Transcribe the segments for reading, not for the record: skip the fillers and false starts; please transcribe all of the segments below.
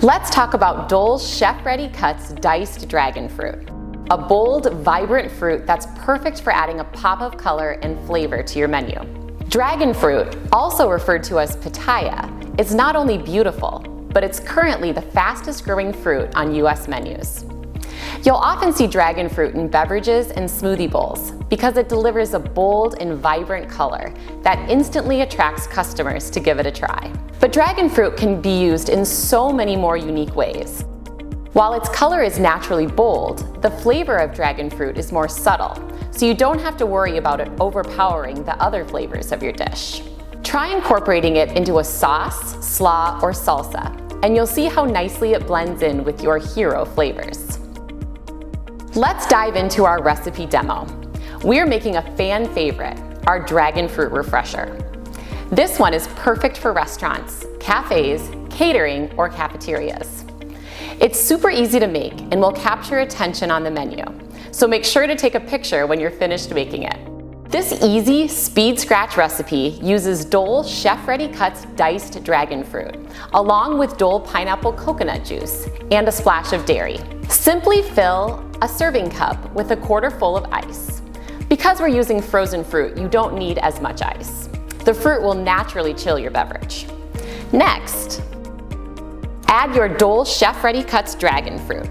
Let's talk about Dole Chef Ready Cuts Diced Dragon Fruit. A bold, vibrant fruit that's perfect for adding a pop of color and flavor to your menu. Dragon fruit, also referred to as pitaya, is not only beautiful, but it's currently the fastest growing fruit on US menus. You'll often see dragon fruit in beverages and smoothie bowls because it delivers a bold and vibrant color that instantly attracts customers to give it a try. But dragon fruit can be used in so many more unique ways. While its color is naturally bold, the flavor of dragon fruit is more subtle, so you don't have to worry about it overpowering the other flavors of your dish. Try incorporating it into a sauce, slaw, or salsa, and you'll see how nicely it blends in with your hero flavors. Let's dive into our recipe demo. We're making a fan favorite, our dragon fruit refresher. This one is perfect for restaurants, cafes, catering, or cafeterias. It's super easy to make and will capture attention on the menu, so make sure to take a picture when you're finished making it. This easy speed scratch recipe uses Dole Chef Ready Cuts diced dragon fruit, along with Dole pineapple coconut juice and a splash of dairy. Simply fill a serving cup with a quarter full of ice. Because we're using frozen fruit, you don't need as much ice. The fruit will naturally chill your beverage. Next, add your Dole Chef Ready Cuts dragon fruit.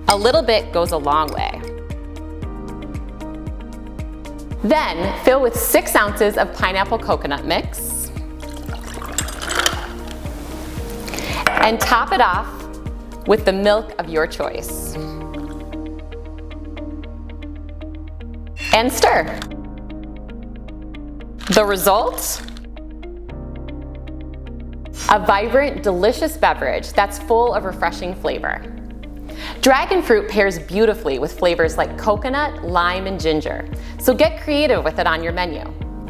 A little bit goes a long way. Then fill with 6 ounces of pineapple coconut mix and top it off with the milk of your choice. And stir. The result? A vibrant, delicious beverage that's full of refreshing flavor. Dragon fruit pairs beautifully with flavors like coconut, lime, and ginger, so get creative with it on your menu.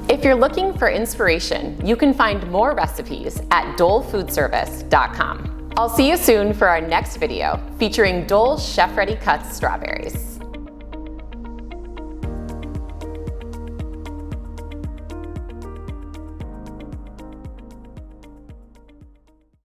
If you're looking for inspiration, you can find more recipes at dolefoodservice.com. I'll see you soon for our next video featuring Dole Chef Ready Cuts strawberries.